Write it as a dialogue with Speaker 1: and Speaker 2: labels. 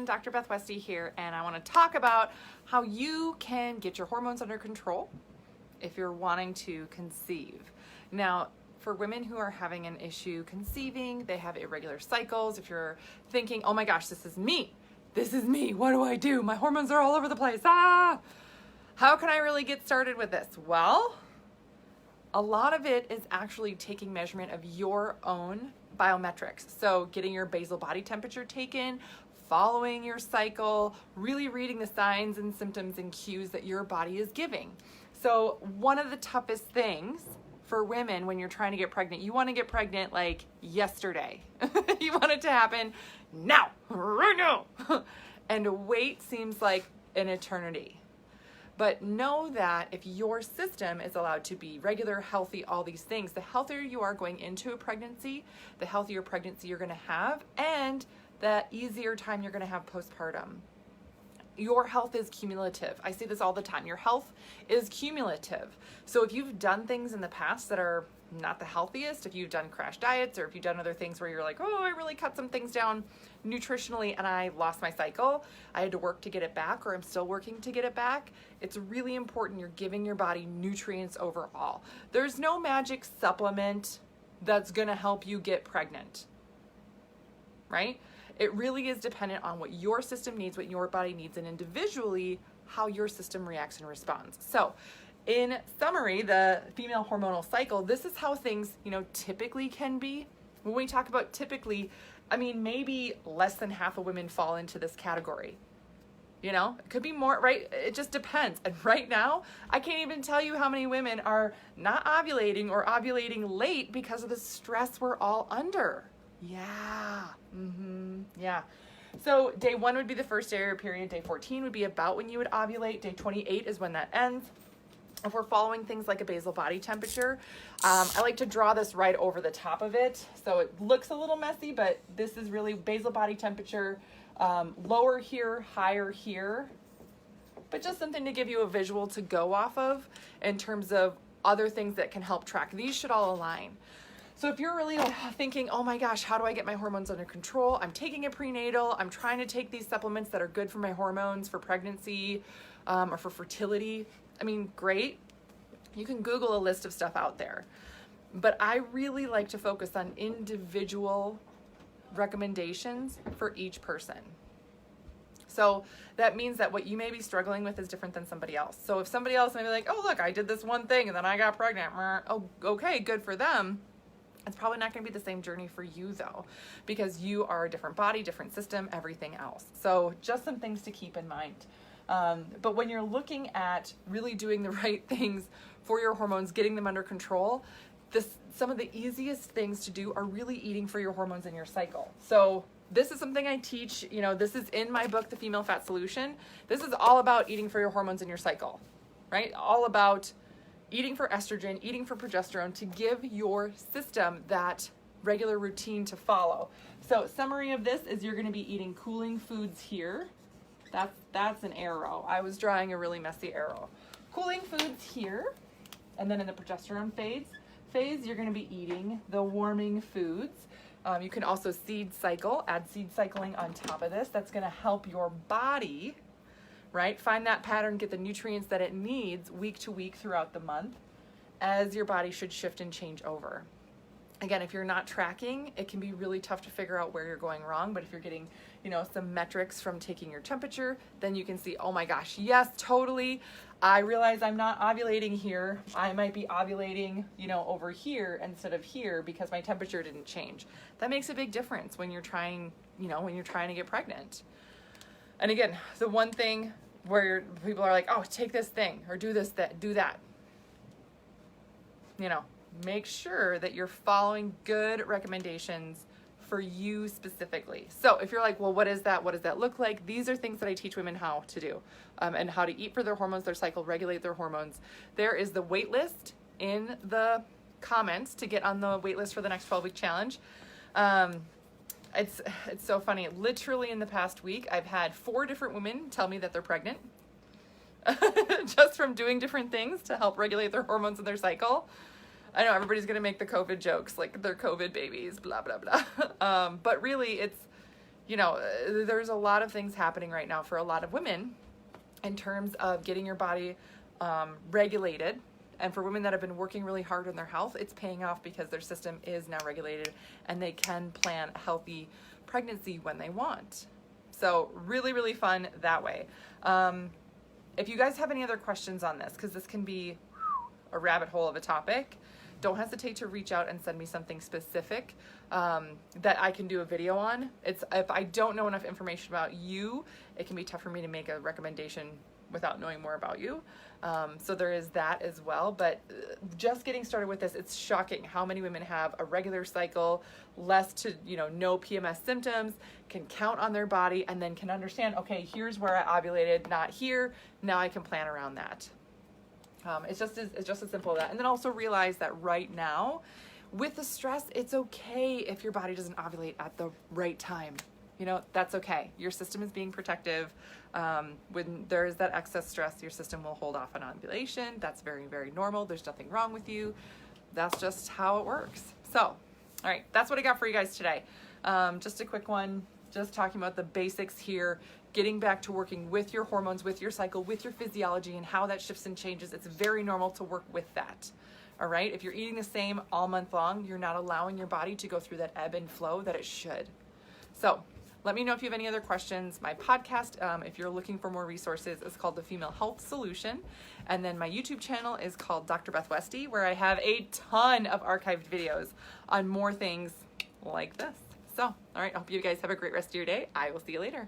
Speaker 1: everyone, Dr. Beth Westy here, and I want to talk about how you can get your hormones under control if you're wanting to conceive. Now, for women who are having an issue conceiving, they have irregular cycles, if you're thinking, oh my gosh, this is me, what do I do? My hormones are all over the place, how can I really get started with this? Well, a lot of it is actually taking measurement of your own biometrics. So getting your basal body temperature taken, following your cycle, really reading the signs and symptoms and cues that your body is giving. So one of the toughest things for women when you're trying to get pregnant, you want to get pregnant like yesterday. You want it to happen now, right now. And wait seems like an eternity. But know that if your system is allowed to be regular, healthy, all these things, the healthier you are going into a pregnancy, the healthier pregnancy you're going to have, and the easier time you're going to have postpartum. Your health is cumulative. I say this all the time. Your health is cumulative. So if you've done things in the past that are not the healthiest, if you've done crash diets or if you've done other things where you're like, oh, I really cut some things down nutritionally and I lost my cycle, I had to work to get it back, or I'm still working to get it back, it's really important you're giving your body nutrients overall. There's no magic supplement that's gonna help you get pregnant, right? It really is dependent on what your system needs, what your body needs, and individually how your system reacts and responds. So in summary, the female hormonal cycle, this is how things, typically can be. When we talk about typically, I mean, maybe less than half of women fall into this category. It could be more, right? It just depends. And right now, I can't even tell you how many women are not ovulating or ovulating late because of the stress we're all under. Yeah. Yeah. So day 1 would be the first day of your period. Day 14 would be about when you would ovulate. Day 28 is when that ends. If we're following things like a basal body temperature, I like to draw this right over the top of it. So it looks a little messy, but this is really basal body temperature, lower here, higher here, but just something to give you a visual to go off of in terms of other things that can help track. These should all align. So if you're really thinking, oh my gosh, how do I get my hormones under control? I'm taking a prenatal. I'm trying to take these supplements that are good for my hormones for pregnancy or for fertility. I mean, great. You can Google a list of stuff out there. But I really like to focus on individual recommendations for each person. So that means that what you may be struggling with is different than somebody else. So if somebody else may be like, oh, look, I did this one thing and then I got pregnant. Oh, okay, good for them. It's probably not going to be the same journey for you though, because you are a different body, different system, everything else. So just some things to keep in mind. But when you're looking at really doing the right things for your hormones, getting them under control, some of the easiest things to do are really eating for your hormones in your cycle. So this is something I teach, this is in my book, The Female Fat Solution. This is all about eating for your hormones in your cycle, right? All about eating for estrogen, eating for progesterone to give your system that regular routine to follow. So summary of this is you're going to be eating cooling foods here. That's an arrow. I was drawing a really messy arrow. Cooling foods here, and then in the progesterone phase, you're going to be eating the warming foods. You can also add seed cycling on top of this. That's going to help your body, right, find that pattern, get the nutrients that it needs week to week throughout the month as your body should shift and change over. Again, if you're not tracking, it can be really tough to figure out where you're going wrong. But if you're getting, some metrics from taking your temperature, then you can see, oh my gosh, yes, totally. I realize I'm not ovulating here. I might be ovulating, over here instead of here because my temperature didn't change. That makes a big difference when you're trying, to get pregnant. And again, the one thing where people are like, oh, take this thing or do this, do that. Make sure that you're following good recommendations for you specifically. So if you're like, well, what is that? What does that look like? These are things that I teach women how to do and how to eat for their hormones, their cycle, regulate their hormones. There is the wait list in the comments to get on the wait list for the next 12-week challenge. It's so funny. Literally in the past week, I've had 4 different women tell me that they're pregnant just from doing different things to help regulate their hormones and their cycle. I know everybody's going to make the COVID jokes, like they're COVID babies, blah, blah, blah. But really, you know, there's a lot of things happening right now for a lot of women in terms of getting your body regulated. And for women that have been working really hard on their health, it's paying off because their system is now regulated and they can plan a healthy pregnancy when they want. So really, really fun that way. If you guys have any other questions on this, because this can be a rabbit hole of a topic, don't hesitate to reach out and send me something specific that I can do a video on. If I don't know enough information about you, it can be tough for me to make a recommendation without knowing more about you. So there is that as well. But just getting started with this, it's shocking how many women have a regular cycle, less to, no PMS symptoms, can count on their body, and then can understand, okay, here's where I ovulated, not here. Now I can plan around that. It's just as simple as that. And then also realize that right now, with the stress, it's okay if your body doesn't ovulate at the right time. That's okay. Your system is being protective. When there is that excess stress, your system will hold off on ovulation. That's very, very normal. There's nothing wrong with you. That's just how it works. So, all right, that's what I got for you guys today. Just a quick one, just talking about the basics here, getting back to working with your hormones, with your cycle, with your physiology, and how that shifts and changes. It's very normal to work with that. All right, if you're eating the same all month long, you're not allowing your body to go through that ebb and flow that it should. So let me know if you have any other questions. My podcast, if you're looking for more resources, is called The Female Health Solution. And then my YouTube channel is called Dr. Beth Westy, where I have a ton of archived videos on more things like this. So, all right, I hope you guys have a great rest of your day. I will see you later.